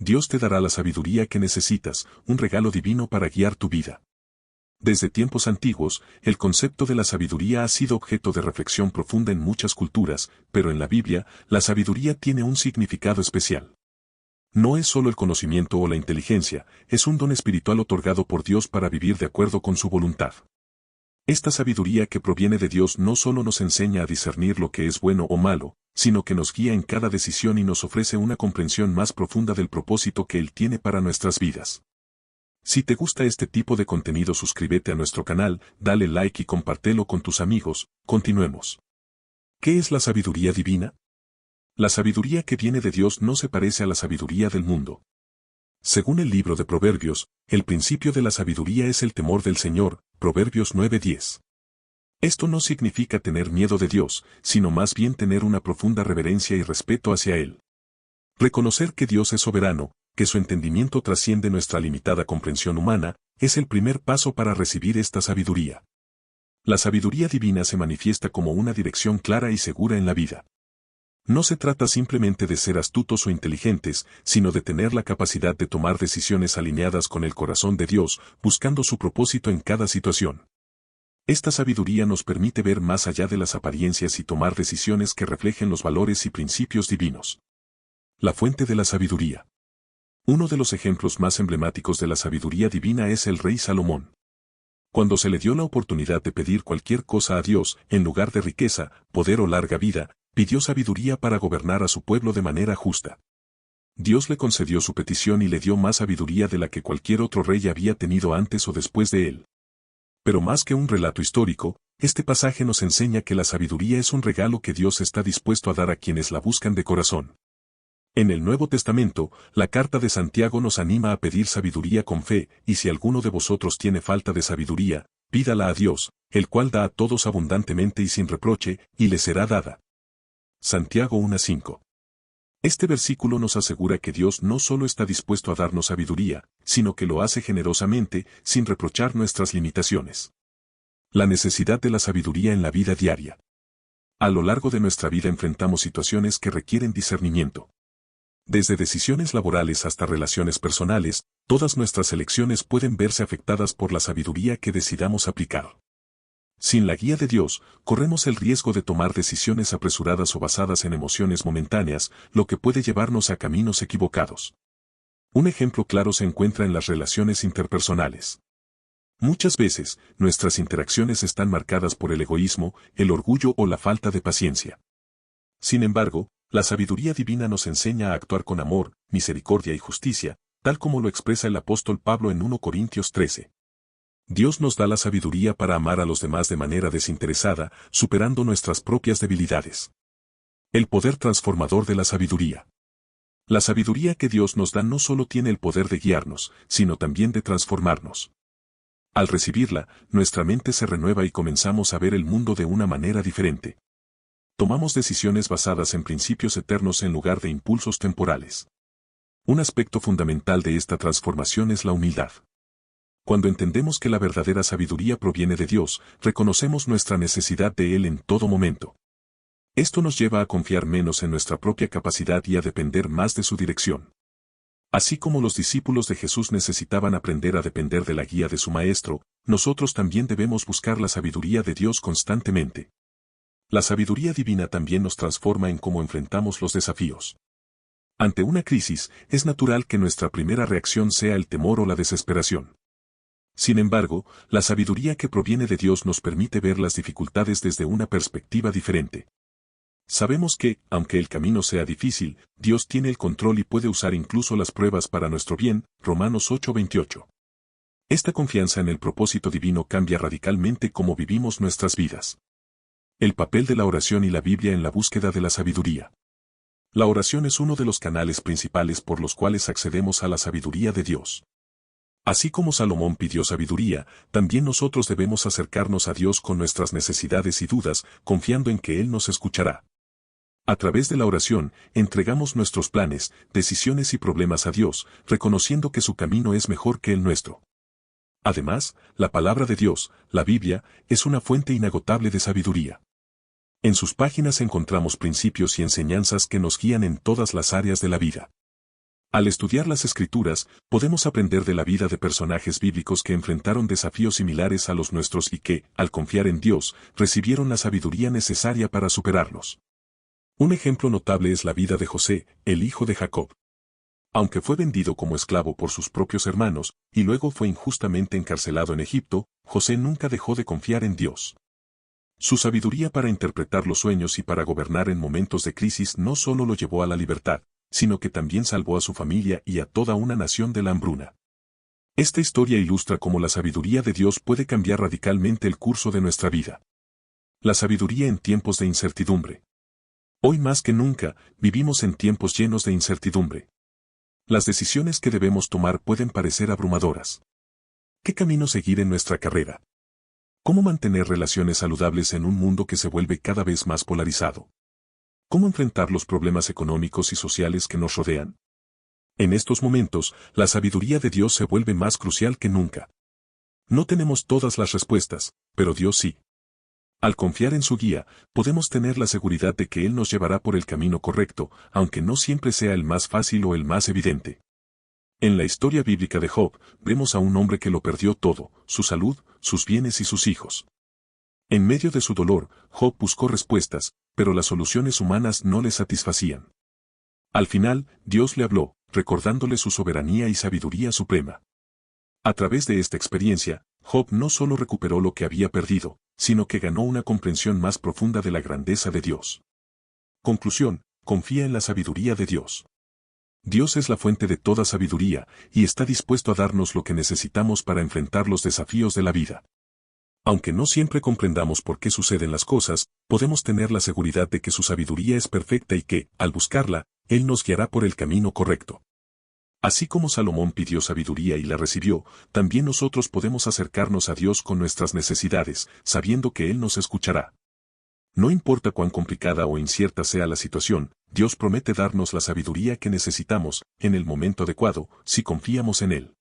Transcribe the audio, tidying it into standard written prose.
Dios te dará la sabiduría que necesitas, un regalo divino para guiar tu vida. Desde tiempos antiguos, el concepto de la sabiduría ha sido objeto de reflexión profunda en muchas culturas, pero en la Biblia, la sabiduría tiene un significado especial. No es solo el conocimiento o la inteligencia, es un don espiritual otorgado por Dios para vivir de acuerdo con su voluntad. Esta sabiduría que proviene de Dios no solo nos enseña a discernir lo que es bueno o malo, sino que nos guía en cada decisión y nos ofrece una comprensión más profunda del propósito que Él tiene para nuestras vidas. Si te gusta este tipo de contenido, suscríbete a nuestro canal, dale like y compártelo con tus amigos. Continuemos. ¿Qué es la sabiduría divina? La sabiduría que viene de Dios no se parece a la sabiduría del mundo. Según el libro de Proverbios, el principio de la sabiduría es el temor del Señor, Proverbios 9:10. Esto no significa tener miedo de Dios, sino más bien tener una profunda reverencia y respeto hacia Él. Reconocer que Dios es soberano, que su entendimiento trasciende nuestra limitada comprensión humana, es el primer paso para recibir esta sabiduría. La sabiduría divina se manifiesta como una dirección clara y segura en la vida. No se trata simplemente de ser astutos o inteligentes, sino de tener la capacidad de tomar decisiones alineadas con el corazón de Dios, buscando su propósito en cada situación. Esta sabiduría nos permite ver más allá de las apariencias y tomar decisiones que reflejen los valores y principios divinos. La fuente de la sabiduría. Uno de los ejemplos más emblemáticos de la sabiduría divina es el rey Salomón. Cuando se le dio la oportunidad de pedir cualquier cosa a Dios, en lugar de riqueza, poder o larga vida, pidió sabiduría para gobernar a su pueblo de manera justa. Dios le concedió su petición y le dio más sabiduría de la que cualquier otro rey había tenido antes o después de él. Pero más que un relato histórico, este pasaje nos enseña que la sabiduría es un regalo que Dios está dispuesto a dar a quienes la buscan de corazón. En el Nuevo Testamento, la carta de Santiago nos anima a pedir sabiduría con fe, y si alguno de vosotros tiene falta de sabiduría, pídala a Dios, el cual da a todos abundantemente y sin reproche, y le será dada. Santiago 1:5. Este versículo nos asegura que Dios no solo está dispuesto a darnos sabiduría, sino que lo hace generosamente, sin reprochar nuestras limitaciones. La necesidad de la sabiduría en la vida diaria. A lo largo de nuestra vida enfrentamos situaciones que requieren discernimiento. Desde decisiones laborales hasta relaciones personales, todas nuestras elecciones pueden verse afectadas por la sabiduría que decidamos aplicar. Sin la guía de Dios, corremos el riesgo de tomar decisiones apresuradas o basadas en emociones momentáneas, lo que puede llevarnos a caminos equivocados. Un ejemplo claro se encuentra en las relaciones interpersonales. Muchas veces, nuestras interacciones están marcadas por el egoísmo, el orgullo o la falta de paciencia. Sin embargo, la sabiduría divina nos enseña a actuar con amor, misericordia y justicia, tal como lo expresa el apóstol Pablo en 1 Corintios 13. Dios nos da la sabiduría para amar a los demás de manera desinteresada, superando nuestras propias debilidades. El poder transformador de la sabiduría. La sabiduría que Dios nos da no solo tiene el poder de guiarnos, sino también de transformarnos. Al recibirla, nuestra mente se renueva y comenzamos a ver el mundo de una manera diferente. Tomamos decisiones basadas en principios eternos en lugar de impulsos temporales. Un aspecto fundamental de esta transformación es la humildad. Cuando entendemos que la verdadera sabiduría proviene de Dios, reconocemos nuestra necesidad de Él en todo momento. Esto nos lleva a confiar menos en nuestra propia capacidad y a depender más de su dirección. Así como los discípulos de Jesús necesitaban aprender a depender de la guía de su Maestro, nosotros también debemos buscar la sabiduría de Dios constantemente. La sabiduría divina también nos transforma en cómo enfrentamos los desafíos. Ante una crisis, es natural que nuestra primera reacción sea el temor o la desesperación. Sin embargo, la sabiduría que proviene de Dios nos permite ver las dificultades desde una perspectiva diferente. Sabemos que, aunque el camino sea difícil, Dios tiene el control y puede usar incluso las pruebas para nuestro bien, Romanos 8:28. Esta confianza en el propósito divino cambia radicalmente cómo vivimos nuestras vidas. El papel de la oración y la Biblia en la búsqueda de la sabiduría. La oración es uno de los canales principales por los cuales accedemos a la sabiduría de Dios. Así como Salomón pidió sabiduría, también nosotros debemos acercarnos a Dios con nuestras necesidades y dudas, confiando en que Él nos escuchará. A través de la oración, entregamos nuestros planes, decisiones y problemas a Dios, reconociendo que su camino es mejor que el nuestro. Además, la palabra de Dios, la Biblia, es una fuente inagotable de sabiduría. En sus páginas encontramos principios y enseñanzas que nos guían en todas las áreas de la vida. Al estudiar las Escrituras, podemos aprender de la vida de personajes bíblicos que enfrentaron desafíos similares a los nuestros y que, al confiar en Dios, recibieron la sabiduría necesaria para superarlos. Un ejemplo notable es la vida de José, el hijo de Jacob. Aunque fue vendido como esclavo por sus propios hermanos, y luego fue injustamente encarcelado en Egipto, José nunca dejó de confiar en Dios. Su sabiduría para interpretar los sueños y para gobernar en momentos de crisis no solo lo llevó a la libertad, sino que también salvó a su familia y a toda una nación de la hambruna. Esta historia ilustra cómo la sabiduría de Dios puede cambiar radicalmente el curso de nuestra vida. La sabiduría en tiempos de incertidumbre. Hoy más que nunca, vivimos en tiempos llenos de incertidumbre. Las decisiones que debemos tomar pueden parecer abrumadoras. ¿Qué camino seguir en nuestra carrera? ¿Cómo mantener relaciones saludables en un mundo que se vuelve cada vez más polarizado? ¿Cómo enfrentar los problemas económicos y sociales que nos rodean? En estos momentos, la sabiduría de Dios se vuelve más crucial que nunca. No tenemos todas las respuestas, pero Dios sí. Al confiar en su guía, podemos tener la seguridad de que Él nos llevará por el camino correcto, aunque no siempre sea el más fácil o el más evidente. En la historia bíblica de Job, vemos a un hombre que lo perdió todo, su salud, sus bienes y sus hijos. En medio de su dolor, Job buscó respuestas, pero las soluciones humanas no le satisfacían. Al final, Dios le habló, recordándole su soberanía y sabiduría suprema. A través de esta experiencia, Job no solo recuperó lo que había perdido, sino que ganó una comprensión más profunda de la grandeza de Dios. Conclusión: confía en la sabiduría de Dios. Dios es la fuente de toda sabiduría, y está dispuesto a darnos lo que necesitamos para enfrentar los desafíos de la vida. Aunque no siempre comprendamos por qué suceden las cosas, podemos tener la seguridad de que su sabiduría es perfecta y que, al buscarla, Él nos guiará por el camino correcto. Así como Salomón pidió sabiduría y la recibió, también nosotros podemos acercarnos a Dios con nuestras necesidades, sabiendo que Él nos escuchará. No importa cuán complicada o incierta sea la situación, Dios promete darnos la sabiduría que necesitamos, en el momento adecuado, si confiamos en Él.